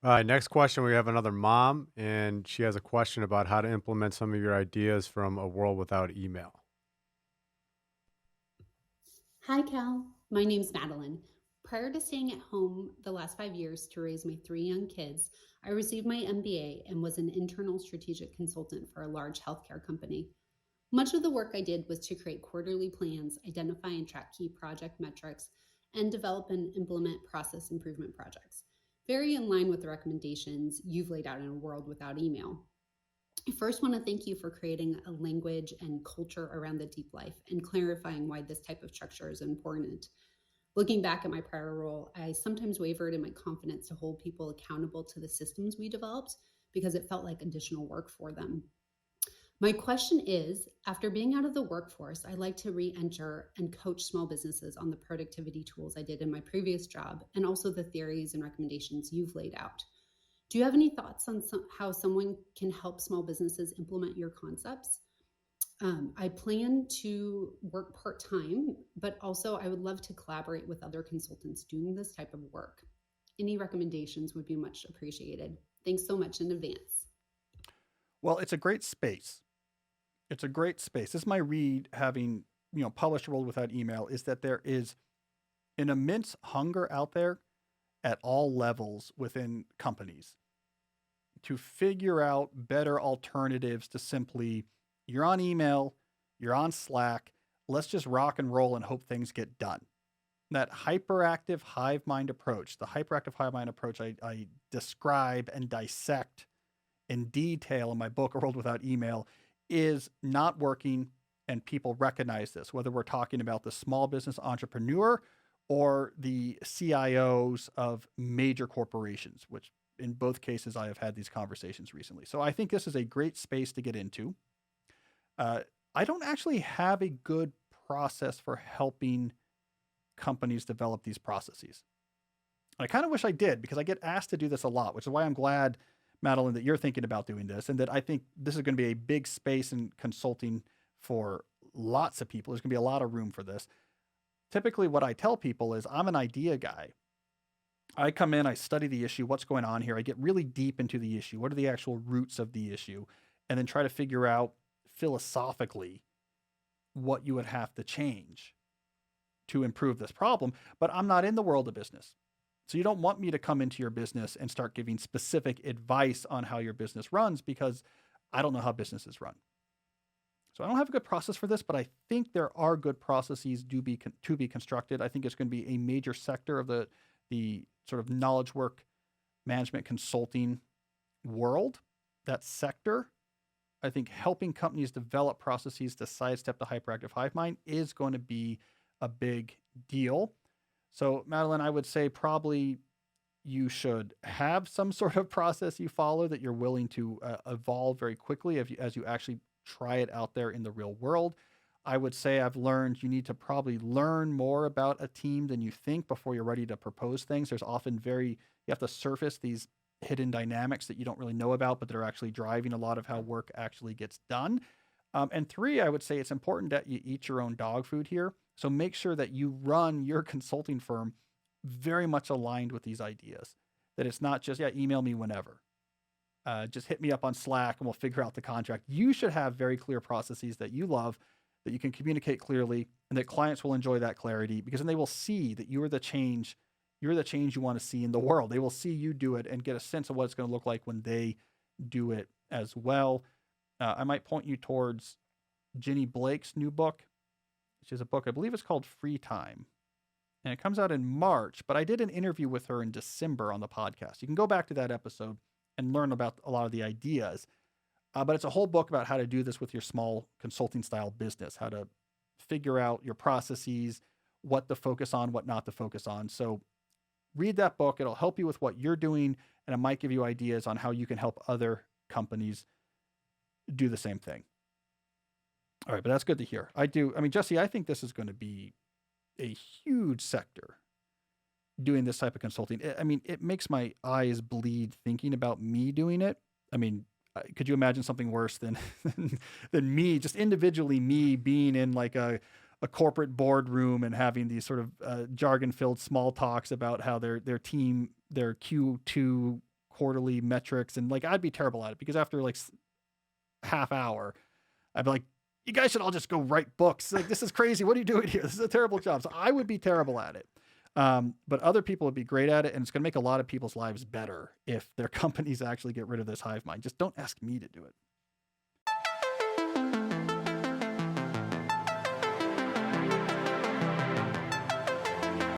All right, next question. We have another mom, and she has a question about how to implement some of your ideas from a world without email. Hi, Cal. My name's Madeline. Prior to staying at home the last 5 years to raise my three young kids, I received my MBA and was an internal strategic consultant for a large healthcare company. Much of the work I did was to create quarterly plans, identify and track key project metrics, and develop and implement process improvement projects. Very in line with the recommendations you've laid out in a world without email. I first want to thank you for creating a language and culture around the deep life and clarifying why this type of structure is important. Looking back at my prior role, I sometimes wavered in my confidence to hold people accountable to the systems we developed because it felt like additional work for them. My question is, after being out of the workforce, I like to re enter and coach small businesses on the productivity tools I did in my previous job and also the theories and recommendations you've laid out. Do you have any thoughts on how someone can help small businesses implement your concepts? I plan to work part time, but also I would love to collaborate with other consultants doing this type of work. Any recommendations would be much appreciated. Thanks so much in advance. Well, it's a great space. It's a great space. This is my read, having published World Without Email, is that there is an immense hunger out there at all levels within companies to figure out better alternatives to simply, you're on email, you're on Slack, let's just rock and roll and hope things get done. That hyperactive hive mind approach, the hyperactive hive mind approach I describe and dissect in detail in my book, A World Without Email, is not working, and people recognize this, whether we're talking about the small business entrepreneur or the CIOs of major corporations, which in both cases I have had these conversations recently. So I think this is a great space to get into. Uh, I don't actually have a good process for helping companies develop these processes. I kind of wish I did, because I get asked to do this a lot, which is why I'm glad, Madeline, that you're thinking about doing this, and that I think this is going to be a big space in consulting for lots of people. There's going to be a lot of room for this. Typically, what I tell people is I'm an idea guy. I come in, I study the issue, what's going on here. I get really deep into the issue. What are the actual roots of the issue? And then try to figure out philosophically what you would have to change to improve this problem. But I'm not in the world of business. So you don't want me to come into your business and start giving specific advice on how your business runs, because I don't know how businesses run. So I don't have a good process for this, but I think there are good processes to be constructed. I think it's going to be a major sector of the sort of knowledge work management consulting world, that sector. I think helping companies develop processes to sidestep the hyperactive hive mind is going to be a big deal. So, Madeline, I would say probably you should have some sort of process you follow that you're willing to evolve very quickly as you actually try it out there in the real world. I would say I've learned you need to probably learn more about a team than you think before you're ready to propose things. There's often you have to surface these hidden dynamics that you don't really know about, but that are actually driving a lot of how work actually gets done. And three, I would say it's important that you eat your own dog food here. So make sure that you run your consulting firm very much aligned with these ideas. That it's not just, yeah, email me whenever. Just hit me up on Slack and we'll figure out the contract. You should have very clear processes that you love, that you can communicate clearly, and that clients will enjoy that clarity, because then they will see that you're the change you want to see in the world. They will see you do it and get a sense of what it's going to look like when they do it as well. I might point you towards Ginny Blake's new book, which is a book, I believe it's called Free Time. And it comes out in March, but I did an interview with her in December on the podcast. You can go back to that episode and learn about a lot of the ideas. But it's a whole book about how to do this with your small consulting style business, how to figure out your processes, what to focus on, what not to focus on. So read that book. It'll help you with what you're doing, and it might give you ideas on how you can help other companies do the same thing. All right, but that's good to hear. I mean, Jesse, I think this is going to be a huge sector doing this type of consulting. I mean, it makes my eyes bleed thinking about me doing it. I mean, could you imagine something worse than than me, just individually me being in like a corporate boardroom and having these sort of jargon-filled small talks about how their team, their Q2 quarterly metrics. And like, I'd be terrible at it because after like half hour, I'd be like, you guys should all just go write books. Like, this is crazy. What are you doing here? This is a terrible job. So I would be terrible at it. But other people would be great at it. And it's going to make a lot of people's lives better if their companies actually get rid of this hive mind. Just don't ask me to do it.